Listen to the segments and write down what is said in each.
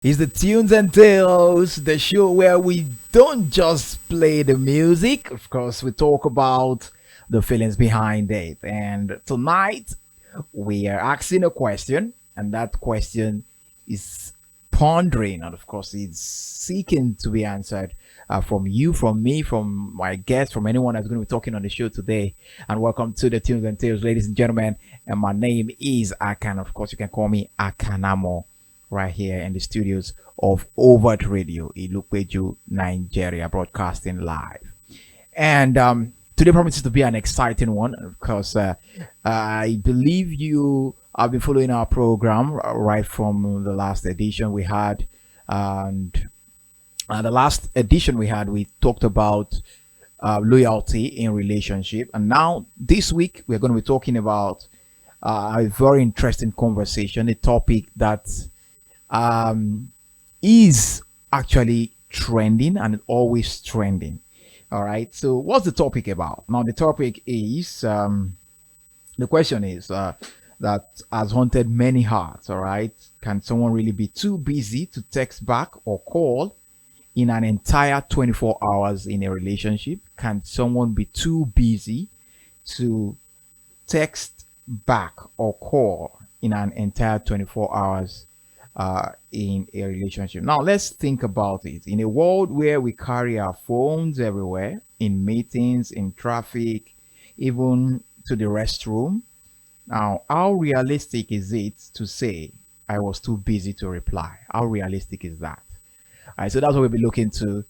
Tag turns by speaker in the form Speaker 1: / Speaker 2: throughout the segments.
Speaker 1: It's the Tunes and Tales, the show where we don't just play the music. Of course, we talk about the feelings behind it. And tonight, we are asking a question, and that question is pondering, and of course, it's seeking to be answered from you, from me, from my guest, from anyone that's going to be talking on the show today. And welcome to the Tunes and Tales, ladies and gentlemen. And my name is Akan. Of course, you can call me Akanamo right here in the studios of Overt Radio, Ilupeju, Nigeria, broadcasting live. And today promises to be an exciting one because I believe you have been following our program right from the last edition we had. And the last edition we had, we talked about loyalty in relationship. And now this week, we're going to be talking about a very interesting conversation, a topic that um, is actually trending and always trending. All right. So, what's the topic about? Now, the topic is the question is that has haunted many hearts. All right. Can someone really be too busy to text back or call in an entire 24 hours in a relationship? Can someone be too busy to text back or call in an entire 24 hours in a relationship? Now, let's think about it. In a world where we carry our phones everywhere, in meetings, in traffic, even to the restroom, now, how realistic is it to say, I was too busy to reply? How realistic is that? All right, so that's what we'll be looking to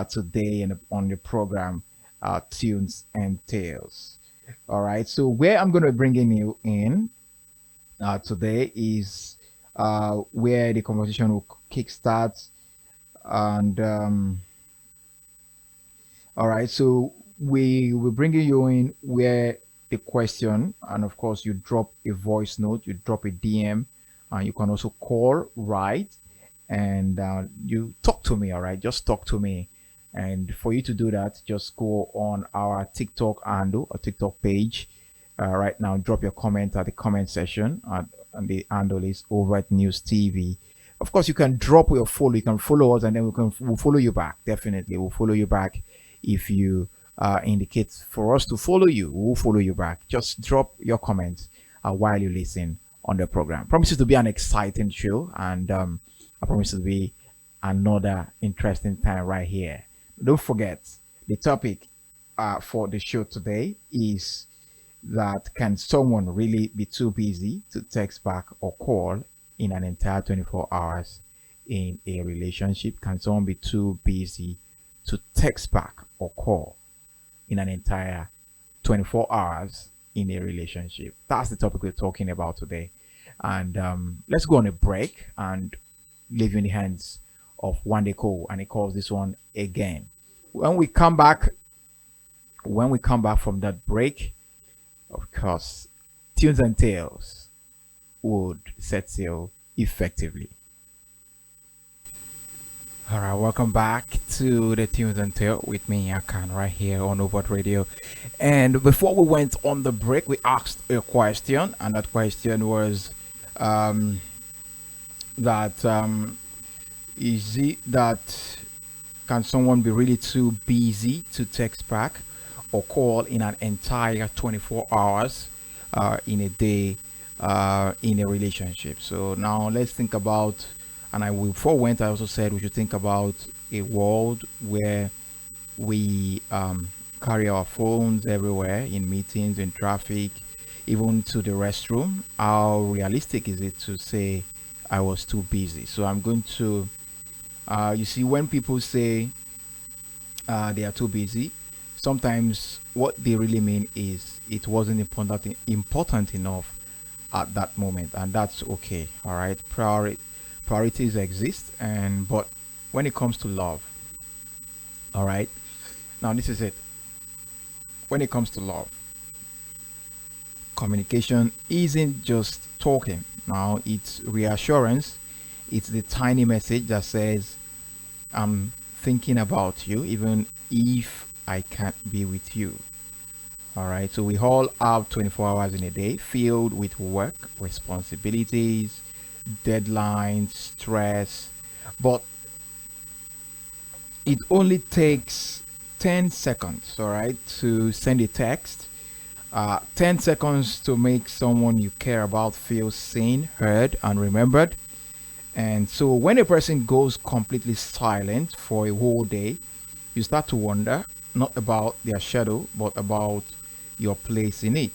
Speaker 1: today on the program, Tunes and Tales. All right, so where I'm going to be bringing you in today is where the conversation will kickstart. And all right, so we will bring you in where the question, and of course, you drop a voice note, you drop a DM, and you can also call, right? And you talk to me, all right? Just talk to me. And for you to do that, just go on our TikTok handle or TikTok page right now. Drop your comment at the comment section, and the handle is over at News TV. Of course, you can drop your follow. You can follow us, and then we'll follow you back. Definitely, we'll follow you back if you indicate for us to follow you. We'll follow you back. Just drop your comments while you listen on the program. Promises to be an exciting show, and I promise to be another interesting time right here. Don't forget the topic for the show today is that can someone really be too busy to text back or call in an entire 24 hours in a relationship? Can someone be too busy to text back or call in an entire 24 hours in a relationship? That's the topic we're talking about today. And let's go on a break and leave you in the hands of one day call, and he calls this one again. When we come back, when we come back from that break, of course, Tunes and Tales would set sail effectively. All right, welcome back to the Tunes and Tales with me, Akan, right here on Overt Radio. And before we went on the break, we asked a question, and that question was um, that is it that can someone be really too busy to text back or call in an entire 24 hours in a day in a relationship? So now let's think about, and before we went, I also said we should think about a world where we carry our phones everywhere in meetings, in traffic, even to the restroom. How realistic is it to say I was too busy? So I'm going to, you see, when people say they are too busy, sometimes what they really mean is it wasn't important enough at that moment, and that's okay. All right, priorities exist, and but when it comes to love, all right, now this is it. When it comes to love, communication isn't just talking. Now it's reassurance. It's the tiny message that says I'm thinking about you, even if I can't be with you. All right. So we all have 24 hours in a day filled with work, responsibilities, deadlines, stress. But it only takes 10 seconds, all right, to send a text. 10 seconds to make someone you care about feel seen, heard, and remembered. And so when a person goes completely silent for a whole day, you start to wonder not about their shadow, but about your place in it.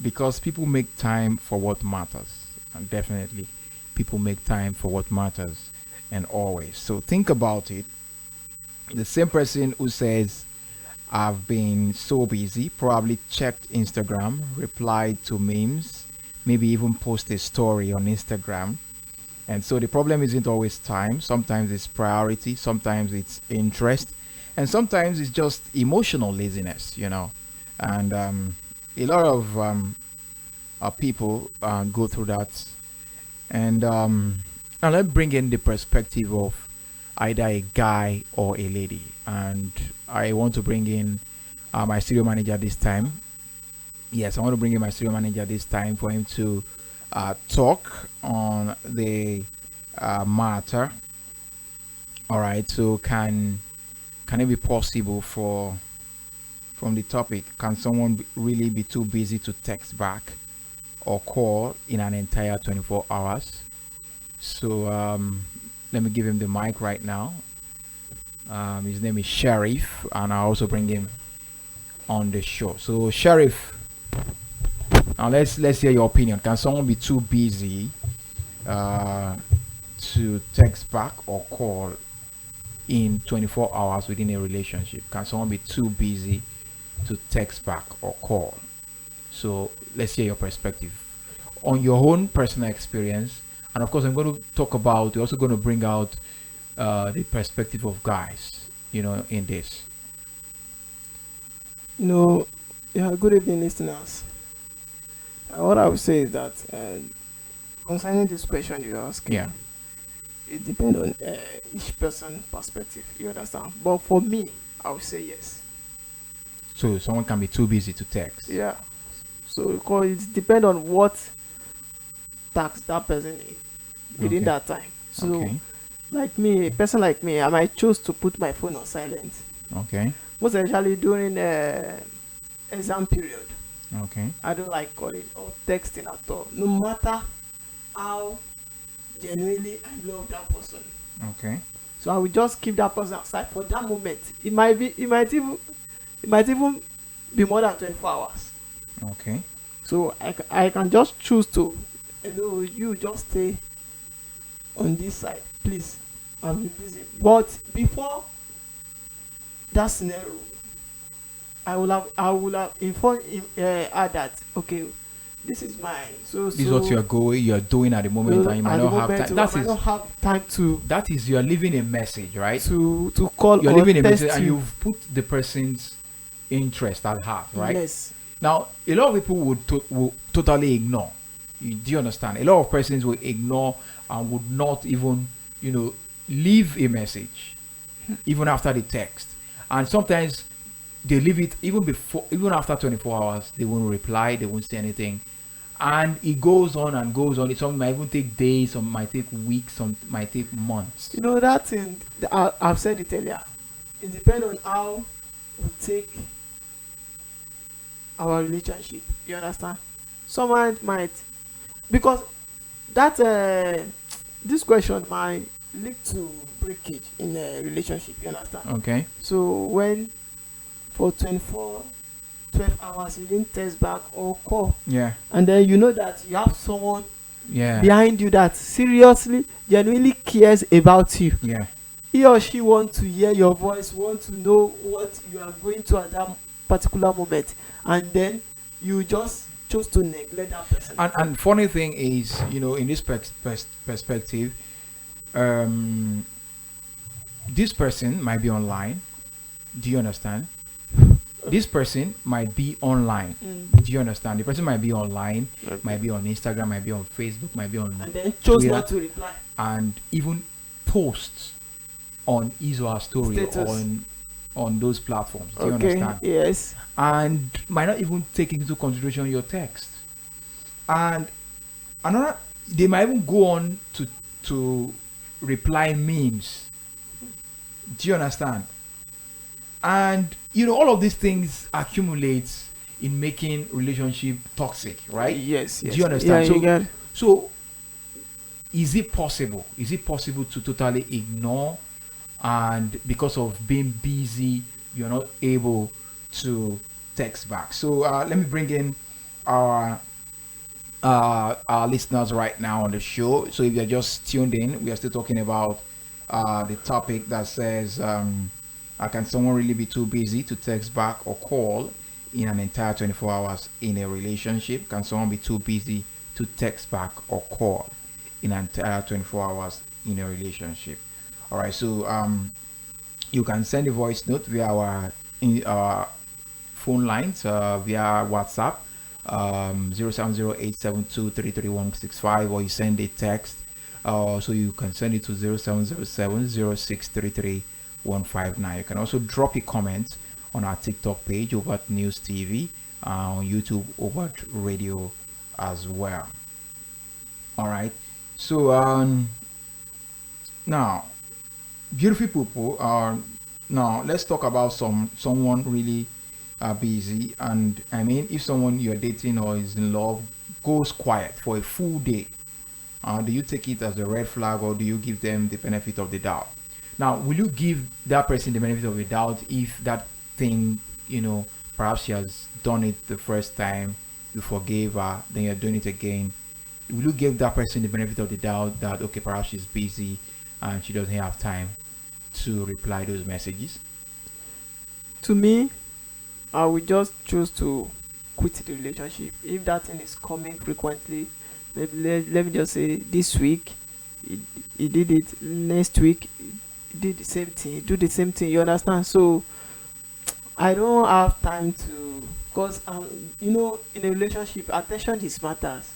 Speaker 1: Because people make time for what matters. And definitely, people make time for what matters and always. So think about it. The same person who says, I've been so busy, probably checked Instagram, replied to memes, maybe even post a story on Instagram. And so the problem isn't always time. Sometimes it's priority, sometimes it's interest, and sometimes it's just emotional laziness. And a lot of people go through that. And now let's bring in the perspective of either a guy or a lady. And I want to bring in my studio manager this time. Yes, I want to bring in my studio manager this time for him to talk on the matter. All right. So can it be possible for from the topic? Can someone really be too busy to text back or call in an entire 24 hours? So let me give him the mic right now. His name is Sheriff, and I also bring him on the show. So Sheriff, now let's hear your opinion. Can someone be too busy uh, to text back or call in 24 hours within a relationship? Can someone be too busy to text back or call? So let's hear your perspective on your own personal experience, and of course, I'm going to talk about. We're also going to bring out the perspective of guys, in this.
Speaker 2: You know, yeah, good evening, listeners. What I would say is that concerning this question you're asking,
Speaker 1: Yeah.
Speaker 2: it depends on each person' perspective. You understand? But for me, I would say yes.
Speaker 1: So someone can be too busy to text.
Speaker 2: Yeah. So because it depends on what task that person is within
Speaker 1: Okay.
Speaker 2: that time. So,
Speaker 1: Okay.
Speaker 2: like me, a person like me, I might choose to put my phone on silent,
Speaker 1: Okay.
Speaker 2: most especially during exam period.
Speaker 1: Okay.
Speaker 2: I don't like calling or texting at all, no matter how genuinely I love that person.
Speaker 1: Okay.
Speaker 2: So I will just keep that person aside for that moment. It might even be more than 24 hours.
Speaker 1: Okay.
Speaker 2: So I can just choose to, you just stay on this side, please. I'm busy. But before that scenario, I will have informed him, her that okay, this is my so
Speaker 1: This is what you're doing at the moment, and you might
Speaker 2: at the
Speaker 1: not have
Speaker 2: moment
Speaker 1: time.
Speaker 2: I might not have time
Speaker 1: That is you're leaving a message, right?
Speaker 2: to call
Speaker 1: You're
Speaker 2: or
Speaker 1: leaving a
Speaker 2: text
Speaker 1: message, and
Speaker 2: you.
Speaker 1: you've put the person's interest at heart, right?
Speaker 2: Yes.
Speaker 1: Now, a lot of people will totally ignore. Do you understand? A lot of persons will ignore and would not even, leave a message, even after the text. And sometimes they leave it even after 24 hours. They won't reply. They won't say anything, and it goes on and goes on. Some might even take days, some might take weeks, some might take months.
Speaker 2: That thing, I've said it earlier. It depends on how we take our relationship. You understand? Someone might, because that this question might lead to breakage in a relationship. You understand?
Speaker 1: Okay.
Speaker 2: So when for 12 hours you didn't text back or call,
Speaker 1: Yeah.
Speaker 2: and then you know that you have someone
Speaker 1: Yeah.
Speaker 2: behind you that seriously, genuinely cares about you.
Speaker 1: Yeah.
Speaker 2: He or she want to hear your voice, want to know what you are going to at that particular moment, and then you just chose to neglect that person.
Speaker 1: And funny thing is, in this perspective, um, this person might be online. Do you understand? This person might be online. Do you understand? The person might be online,
Speaker 2: Okay.
Speaker 1: might be on Instagram, might be on Facebook, might be on
Speaker 2: And then chose
Speaker 1: Twitter,
Speaker 2: not to reply.
Speaker 1: and even posts on his or her story
Speaker 2: Status.
Speaker 1: on those platforms. Do you
Speaker 2: Okay.
Speaker 1: understand?
Speaker 2: Yes.
Speaker 1: And might not even take into consideration your text. And another, they might even go on to reply memes. Do you understand? And all of these things accumulates in making relationship toxic, right?
Speaker 2: Yes,
Speaker 1: Do you
Speaker 2: yes. Yeah,
Speaker 1: understand?
Speaker 2: you
Speaker 1: So
Speaker 2: get it.
Speaker 1: so is it possible? Is it possible to totally ignore, and because of being busy, you're not able to text back? So let me bring in our our listeners right now on the show. So if you're just tuned in, we are still talking about the topic that says, can someone really be too busy to text back or call in an entire 24 hours in a relationship? Can someone be too busy to text back or call in an entire 24 hours in a relationship? All right, so you can send a voice note via our phone lines via WhatsApp 070872333165, or you send a text. So you can send it to 070706335159. You can also drop a comment on our TikTok page over at News TV, on YouTube over at Radio as well. All right. So now, beautiful people, now let's talk about someone really busy. And I mean, if someone you're dating or is in love goes quiet for a full day, do you take it as a red flag, or do you give them the benefit of the doubt? Now, will you give that person the benefit of the doubt if that thing, perhaps she has done it the first time, you forgave her, then you're doing it again? Will you give that person the benefit of the doubt that, okay, perhaps she's busy and she doesn't have time to reply those messages?
Speaker 2: To me, I would just choose to quit the relationship if that thing is coming frequently. Maybe let me just say this week he did it, next week he did the same thing, he do the same thing. You understand? So I don't have time to, because in a relationship attention is matters.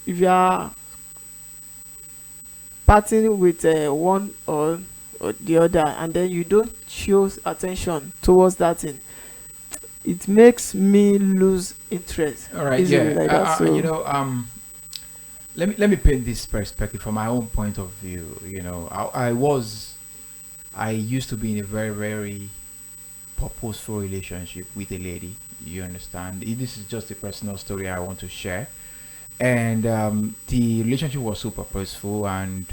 Speaker 2: If you are parting with one or the other and then you don't show attention towards that thing, it makes me lose interest
Speaker 1: All right,
Speaker 2: easily
Speaker 1: yeah.
Speaker 2: like that. So
Speaker 1: Let me paint this perspective from my own point of view. I used to be in a very, very purposeful relationship with a lady. You understand? This is just a personal story I want to share. And the relationship was so purposeful, and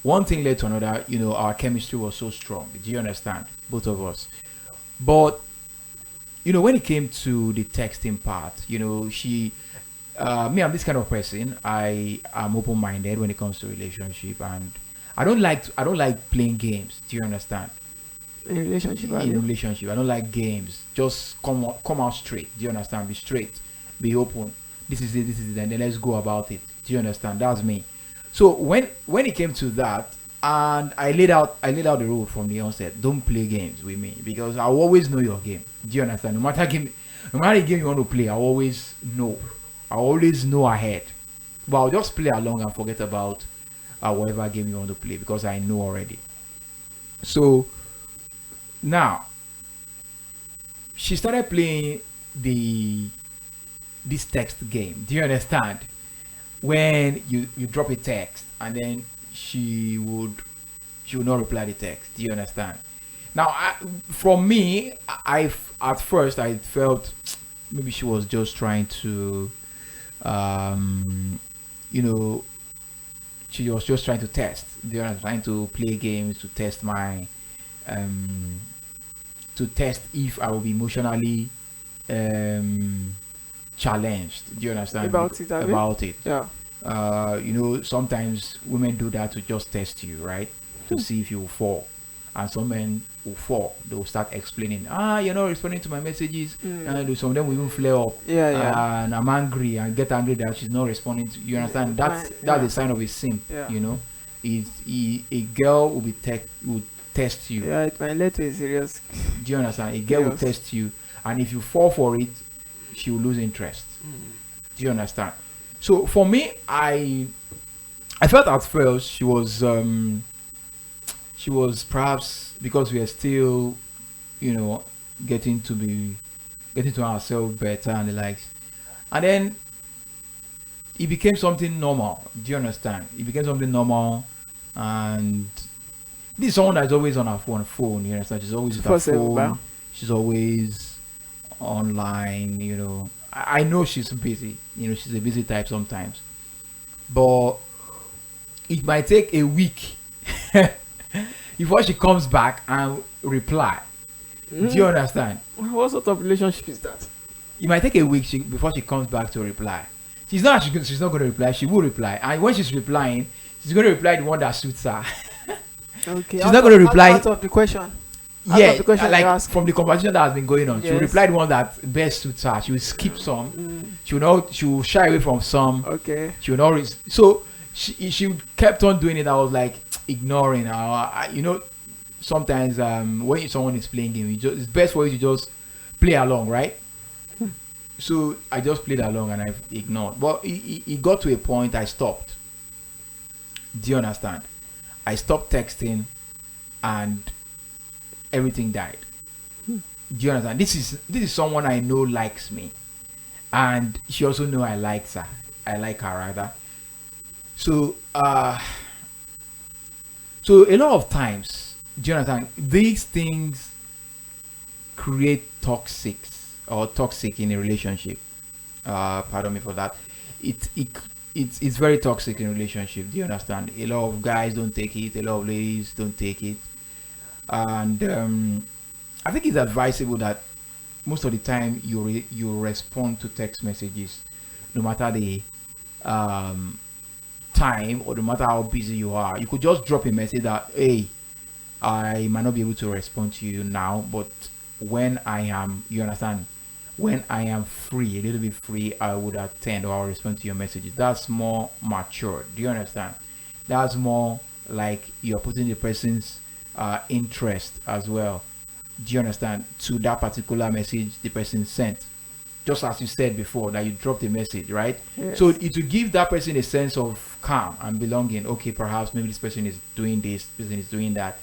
Speaker 1: one thing led to another. Our chemistry was so strong. Do you understand? Both of us. But when it came to the texting part, she, me, I'm this kind of person. I am open-minded when it comes to relationship, and I don't like playing games. Do you understand?
Speaker 2: in relationship,
Speaker 1: In relationship, I don't like games. Just come out straight. Do you understand? Be straight, be open. This is it, and then let's go about it. Do you understand? That's me. So when it came to that, and I laid out the rule from the onset: don't play games with me, because I always know your game. Do you understand? No matter the game you want to play, I always know ahead. But I'll just play along and forget about whatever game you want to play, because I know already. So now she started playing the this text game. Do you understand? When you drop a text and then she would not reply the text. Do you understand? Now, from me, at first I felt maybe she was just trying to, um, you know, she was just trying to test. They were trying to play games to test um, if I will be emotionally um, challenged. Do you understand?
Speaker 2: about it, have you?
Speaker 1: About it.
Speaker 2: Yeah.
Speaker 1: Sometimes women do that to just test you, right? To see if you will fall. And some men will fall. They will start explaining, you're not responding to my messages. And some of them will even flare up.
Speaker 2: Yeah, yeah.
Speaker 1: And I'm angry and get angry that she's not responding to you. Understand? That's
Speaker 2: Yeah.
Speaker 1: a sign of a simp,
Speaker 2: Yeah.
Speaker 1: A girl will test you.
Speaker 2: Yeah, it might lead to a serious.
Speaker 1: Do you understand? A girl will
Speaker 2: Yes.
Speaker 1: test you, and if you fall for it, she will lose interest. Do you understand? So for me, I felt at first she was perhaps because we are still, you know, getting to know ourselves better and the likes. And then it became something normal. Do you understand? It became something normal, and this is someone that's always on her phone. You understand? She's always with her
Speaker 2: 24/7,
Speaker 1: phone.
Speaker 2: bro.
Speaker 1: She's always online. I know she's busy. She's a busy type sometimes, but it might take a week before she comes back and reply. Do you understand?
Speaker 2: What sort of relationship is that?
Speaker 1: It might take a week before she comes back to reply. She's not going to reply. She will reply, and when she's replying, she's going to reply the one that suits her.
Speaker 2: Okay.
Speaker 1: She's not going to reply.
Speaker 2: Out of the question.
Speaker 1: Yeah,
Speaker 2: of the question you
Speaker 1: like
Speaker 2: ask.
Speaker 1: from the conversation that has been going on, she will
Speaker 2: Yes.
Speaker 1: reply the one that best suits her. She will skip some. She will not. She will shy away from some.
Speaker 2: Okay.
Speaker 1: She will not. So she kept on doing it. I was like ignoring her. Sometimes when someone is playing game, it's best for you to just play along, right? So I just played along and I ignored. But it got to a point I stopped. Do you understand? I stopped texting and everything died. Do you understand? This is someone I know likes me. And she also know I like her. I like her rather. So so a lot of times, do you understand? These things create toxic in a relationship. Pardon me for that. It's very toxic in a relationship. Do you understand? A lot of guys don't take it. A lot of ladies don't take it. And I think it's advisable that most of the time you respond to text messages, no matter the time or no matter how busy you are. You could just drop a message that, hey, I might not be able to respond to you now, but when I am, you understand, when I am free, a little bit free, I would attend or I'll respond to your messages. That's more mature. Do you understand? That's more like you're putting the person's interest as well. Do you understand? To that particular message the person sent. Just as you said before, that you dropped a message, right?
Speaker 2: Yes.
Speaker 1: So it will give that person a sense of calm and belonging. Okay, perhaps maybe this person is doing this, person is doing that,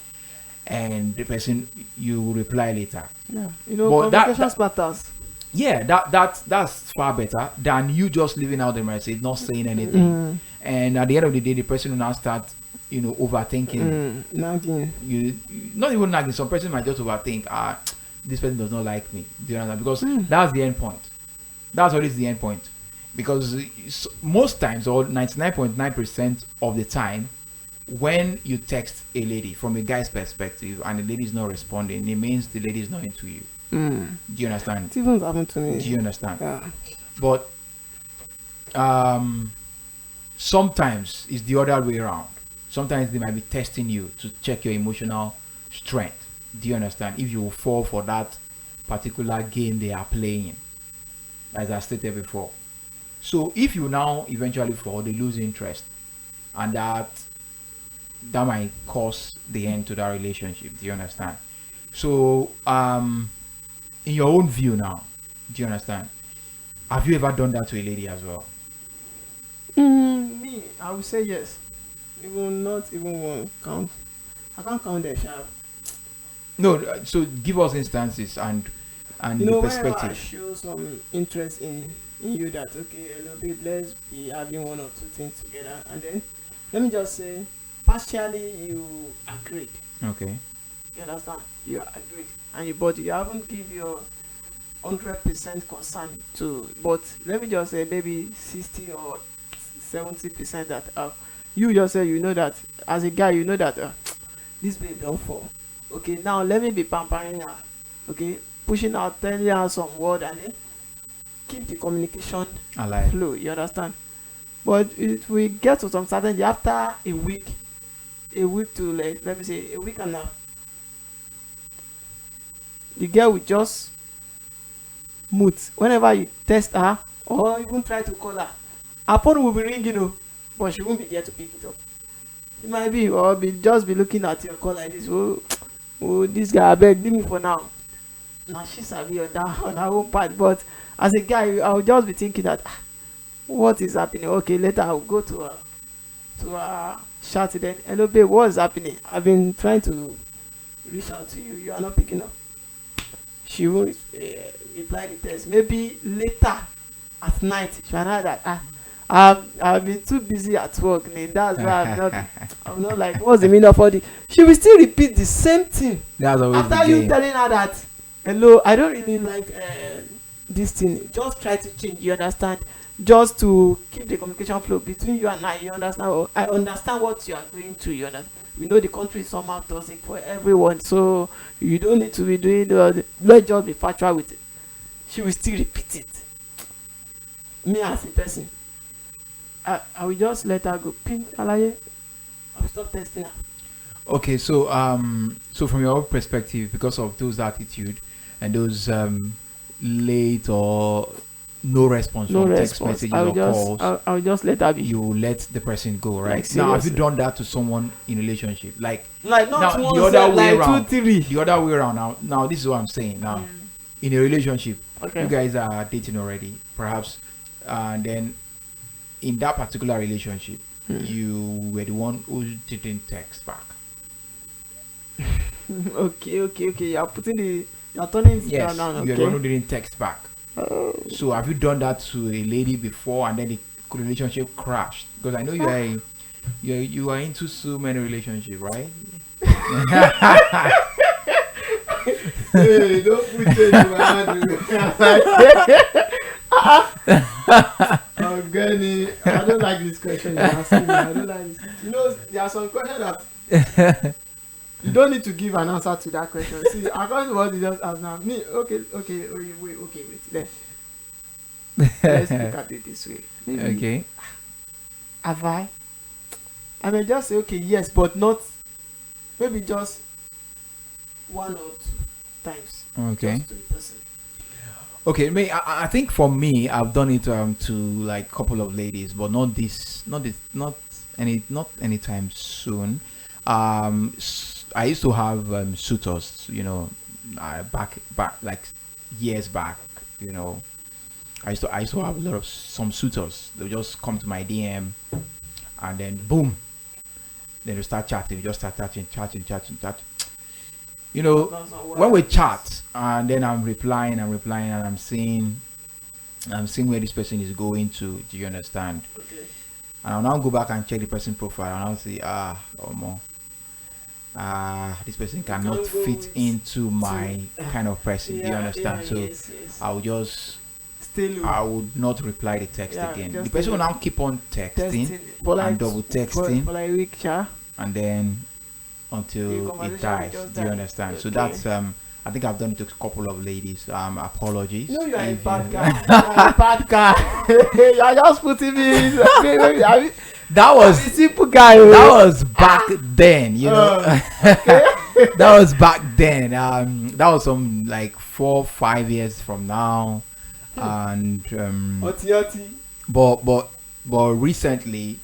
Speaker 1: and the person, you will reply later.
Speaker 2: Yeah.
Speaker 1: But
Speaker 2: Communications matters.
Speaker 1: Yeah, that's far better than you just leaving out the message, not saying anything, and at the end of the day, the person will now start, overthinking.
Speaker 2: Nagging.
Speaker 1: You not even nagging. Some person might just overthink. This person does not like me. Do you understand? Because that's the end point. That's always the end point. Because most times, or 99.9% of the time, when you text a lady from a guy's perspective and the lady is not responding, it means the lady is not into you. Do you understand?
Speaker 2: It even happened to me.
Speaker 1: Do you understand?
Speaker 2: Yeah.
Speaker 1: But sometimes it's the other way around. Sometimes they might be testing you to check your emotional strength. Do you understand? If you will fall for that particular game they are playing, as I stated before. So if you now eventually fall, they lose interest, and that might cause the end to that relationship. Do you understand? So in your own view now, do you understand? Have you ever done that to a lady as well?
Speaker 2: Me, I would say yes. Even not even one count. I can't count them sharp.
Speaker 1: No, so give us instances and the
Speaker 2: Whenever I
Speaker 1: perspective.
Speaker 2: show some interest in you, that okay, hello babe, let's be having one or two things together, and then let me just say, partially you agreed.
Speaker 1: Okay.
Speaker 2: You understand? You agreed, and you haven't give your 100% consent to, but let me just say maybe 60 or 70% that you just say, that as a guy, that this babe don't fall. Okay, now let me be pampering her. Okay, pushing out, telling her some word, and then keep the communication
Speaker 1: Alive.
Speaker 2: flow. You understand? But if we get to some certainty after a week to, like, let me say a week and a half, the girl will just mute whenever you text her or even try to call her. Her phone will be ringing, but she won't be there to pick it up. It might be, or just be looking at your call like this. Oh, this guy, I beg, leave me for now. Now she's happy on her own part, but as a guy, I'll just be thinking that, what is happening? Okay, later I'll go to her chat, then, hello babe, what's happening? I've been trying to reach out to you. You are not picking up. She won't reply the text. Maybe later at night she will know that I've been too busy at work, that's why I'm not like, what's the meaning of all the, she will still repeat the same thing
Speaker 1: That's always the
Speaker 2: after you
Speaker 1: game.
Speaker 2: telling her that, hello, I don't really like this thing, just try to change, you understand, just to keep the communication flow between you and I, you understand, or I understand what you are going through, you understand, we know the country is somehow toxic for everyone, so you don't need to be doing let's just be factual with it. She will still repeat it. Me as a person, I will just let her go. Pin alaye, I'll stop testing her.
Speaker 1: Okay, so from your perspective, because of those attitude and those late or no response
Speaker 2: No
Speaker 1: from text
Speaker 2: response.
Speaker 1: messages
Speaker 2: I will
Speaker 1: or
Speaker 2: just
Speaker 1: calls,
Speaker 2: I will just let her be.
Speaker 1: you let the person go, right?
Speaker 2: Like,
Speaker 1: Now, have you
Speaker 2: seriously.
Speaker 1: done that to someone in a relationship? Like
Speaker 2: Like not
Speaker 1: now,
Speaker 2: once,
Speaker 1: the other way
Speaker 2: like
Speaker 1: around.
Speaker 2: 2, 3.
Speaker 1: The other way around. Now, this is what I'm saying. Now, in a relationship,
Speaker 2: Okay.
Speaker 1: you guys are dating already, perhaps, and then in that particular relationship, you were the one who didn't text back.
Speaker 2: Okay. You're turning it
Speaker 1: Yes,
Speaker 2: down now.
Speaker 1: you're the one who
Speaker 2: Okay.
Speaker 1: didn't text back.
Speaker 2: Oh.
Speaker 1: So have you done that to a lady before, and then the relationship crashed? Because I know you are into so many relationships, right?
Speaker 2: Hey, don't put it in my hand. Ogani, I don't like this question you're asking me. I don't like this. You know, there are some questions that you don't need to give an answer to that question. See, according to what you just asked now, me, okay, wait. Let's look at it this way. Maybe,
Speaker 1: Okay.
Speaker 2: have I may just say, okay, yes, but not, maybe just 1 or 2 times.
Speaker 1: Okay.
Speaker 2: Just to the person.
Speaker 1: Okay. I think for me, I've done it to like couple of ladies, but not anytime soon. I used to have suitors, back like years back, I used to have a lot of some suitors. They'll just come to my DM, and then boom, then they start chatting. We just start chatting.
Speaker 2: That's not what
Speaker 1: When we
Speaker 2: it is.
Speaker 1: chat, and then I'm replying, and I'm seeing where this person is going to. Do you understand?
Speaker 2: Okay.
Speaker 1: And I'll now go back and check the person profile, and I'll say, or more. This person cannot
Speaker 2: Can't go
Speaker 1: fit
Speaker 2: with
Speaker 1: into my kind of person. Do you understand? So
Speaker 2: Yes. Stay low.
Speaker 1: I would not reply the text
Speaker 2: Yeah,
Speaker 1: again.
Speaker 2: just
Speaker 1: The person will
Speaker 2: stay
Speaker 1: now keep on texting
Speaker 2: Testing. For like,
Speaker 1: and double texting,
Speaker 2: for like a week, cha.
Speaker 1: and then
Speaker 2: The
Speaker 1: until
Speaker 2: conversation
Speaker 1: it dies.
Speaker 2: will just
Speaker 1: Do you
Speaker 2: die.
Speaker 1: understand? So
Speaker 2: Okay.
Speaker 1: that's I think I've done it to a couple of ladies. Apologies.
Speaker 2: No, you are a
Speaker 1: if
Speaker 2: bad
Speaker 1: you-
Speaker 2: guy. You are a bad guy. You are just putting me in.
Speaker 1: That was
Speaker 2: I'm a simple guy.
Speaker 1: that was back then,
Speaker 2: Okay.
Speaker 1: That was back then. That was some like 4-5 years from now, and
Speaker 2: Oti.
Speaker 1: but recently,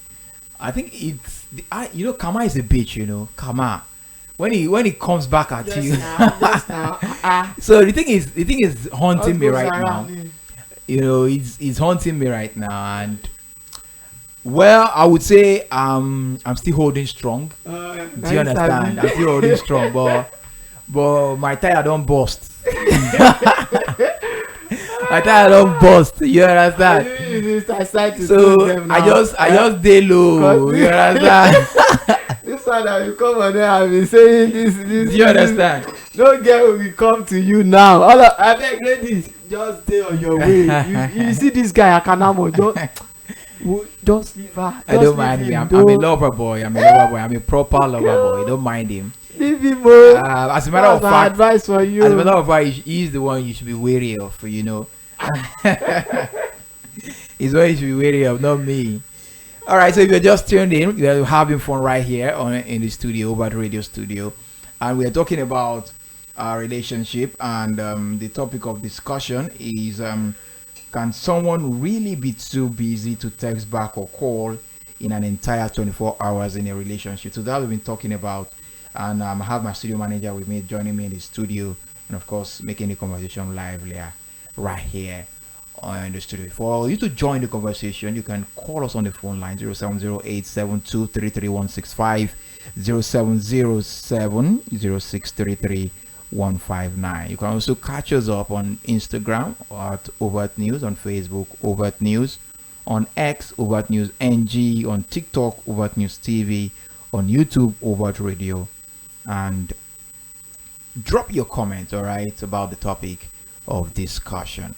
Speaker 1: I think it's Kama is a bitch. Kama, when he comes back at you.
Speaker 2: Yes, now.
Speaker 1: So the thing is haunting me
Speaker 2: What goes
Speaker 1: right now.
Speaker 2: around
Speaker 1: It's haunting me right now, and well, I would say I'm still holding strong. Do you understand? I'm still holding strong, but my tire don't burst. My tire don't burst. You understand? So I just day low. You understand?
Speaker 2: This one that you come on there and be saying this.
Speaker 1: Do you understand?
Speaker 2: No girl will come to you now. I beg ladies, just stay on your way. You see this guy Akanamo, just leave her.
Speaker 1: I don't mind him. I'm a lover boy. I'm a proper lover boy. Don't mind him.
Speaker 2: Leave him, oh.
Speaker 1: As a matter of
Speaker 2: That's my
Speaker 1: fact,
Speaker 2: advice for you.
Speaker 1: as a matter of fact, he's the one you should be wary of. He's what you should be wary of, not me. All right. So if you're just tuned in, we're having fun right here in the studio, over the radio studio, and we're talking about our relationship. And the topic of discussion is can someone really be too busy to text back or call in an entire 24 hours in a relationship? So that we've been talking about, and I have my studio manager with me, joining me in the studio, and of course making the conversation livelier right here in the studio. For you to join the conversation, you can call us on the phone line 070872333165, 0707063359. You can also catch us up on Instagram at Overt News, on Facebook Overt News, on X, Overt News NG, on TikTok, Overt News TV, on YouTube, Overt Radio, and drop your comments, all right, about the topic of discussion.